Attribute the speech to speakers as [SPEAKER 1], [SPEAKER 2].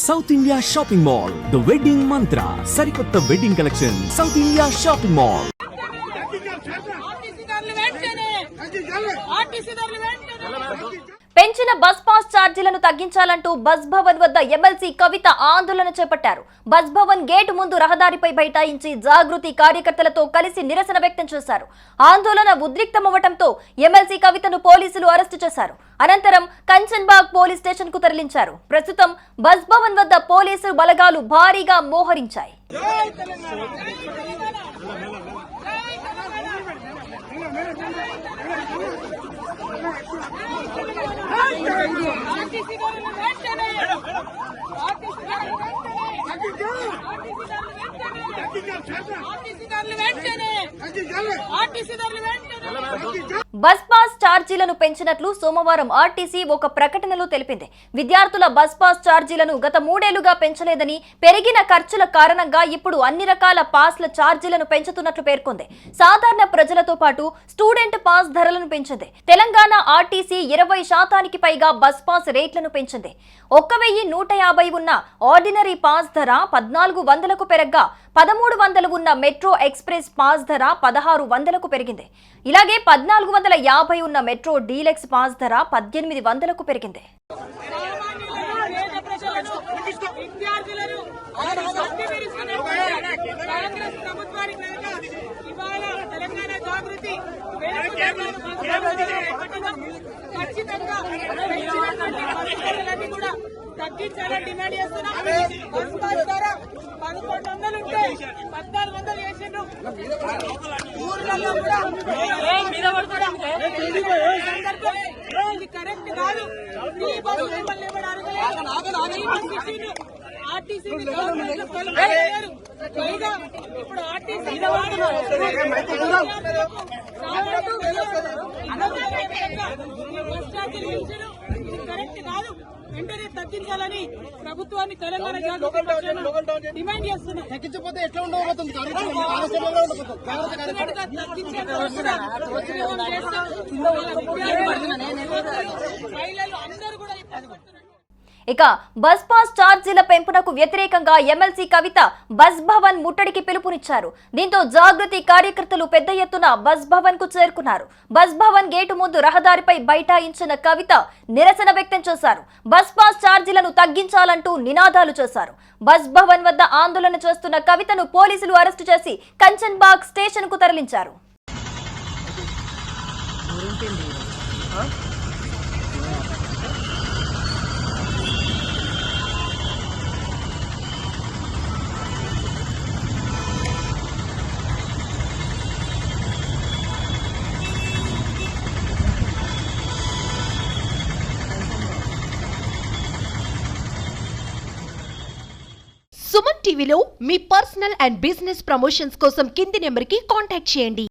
[SPEAKER 1] South India shopping mall, the wedding మంత్ర, సరికొత్త wedding collection, south India shopping mall.
[SPEAKER 2] పెంచిన bus pass ఛార్జీలను తగ్గించాలంటూ bus Bhavan వద్ద MLC కవిత ఆందోళన చేపట్టారు. బస్ భవన్ గేటు ముందు రహదారిపై బైఠాయించి జాగృతి కార్యకర్తలతో కలిసి నిరసన వ్యక్తం చేశారు. ఆందోళన ఉద్రిక్తమవడంతో ఎమ్మెల్సీ కవితను పోలీసులు అరెస్టు చేశారు. అనంతరం కంచన్బాగ్ పోలీస్ స్టేషన్ కు తరలించారు. ప్రస్తుతం బస్ భవన్ వద్ద పోలీసు బలగాలు భారీగా మోహరించాయి. బస్ పాస్ ఛార్జీలను పెంచినట్లు సోమవారం ఆర్టీసీ ఒక ప్రకటనలో తెలిపింది. విద్యార్థుల బస్ పాస్ ఛార్జీలను గత 3 ఏళ్లుగా పెంచలేదని, పెరిగిన ఖర్చుల కారణంగా ఇప్పుడు అన్ని రకాల పాస్ల ఛార్జీలను పెంచుతున్నట్లు పేర్కొంది. సాధారణ ప్రజలతో పాటు స్టూడెంట్ పాస్ ధరలను పెంచింది. తెలంగాణ ఆర్టీసీ 20% పైగా బస్ పాస్ రేట్లను పెంచింది. 1150 ఉన్న ఆర్డినరీ పాస్ ధర 1400కు పెరగ్గా 1300 ఉన్న మెట్రో ఎక్స్ప్రెస్ పాస్ ధర 1600కు పెరిగింది. ఇలాగే 1450 ఉన్న మెట్రో డీలక్స్ పాస్ ధర 1800కు పెరిగింది.
[SPEAKER 3] తగ్గించాలని డిమాండ్ చేస్తున్నాం. 1100 ఉంటే 1400 చేసిండు. ఊర్లలో కూడా ఇది కరెక్ట్ కాదు. ఈ బస్సు మిమ్మల్ని ఎవరు అడగలేదు. ఆర్టీసీ ఇప్పుడు ఆర్టీసీ కరెక్ట్ కాదు. వెంటనే తగ్గించాలని ప్రభుత్వాన్ని తెలంగాణ డిమాండ్ చేస్తున్నాం.
[SPEAKER 4] తగ్గించకపోతే ఎట్లా ఉండబోతుంది?
[SPEAKER 3] మహిళలు అందరూ కూడా
[SPEAKER 2] ఇక బస్ పాస్ ఛార్జీల పెంపునకు వ్యతిరేకంగా ఎమ్మెల్సీ కవిత బస్ భవన్ ముట్టడికి పిలుపునిచ్చారు. దీంతో జాగృతి కార్యకర్తలు పెద్ద ఎత్తున బస్ భవన్ కు చేరుకున్నారు. బస్ భవన్ గేటు ముందు రహదారిపై బైఠాయించిన కవిత నిరసన వ్యక్తం చేశారు. బస్ పాస్ ఛార్జీలను తగ్గించాలంటూ నినాదాలు చేశారు. బస్ భవన్ వద్ద ఆందోళన చేస్తున్న కవితను పోలీసులు అరెస్టు చేసి కంచన్బాగ్ స్టేషన్ కు తరలించారు.
[SPEAKER 5] సుమన్ టీవీలో మీ పర్సనల్ అండ్ బిజినెస్ ప్రమోషన్స్ కోసం కింది నెంబర్కి కాంటాక్ట్ చేయండి.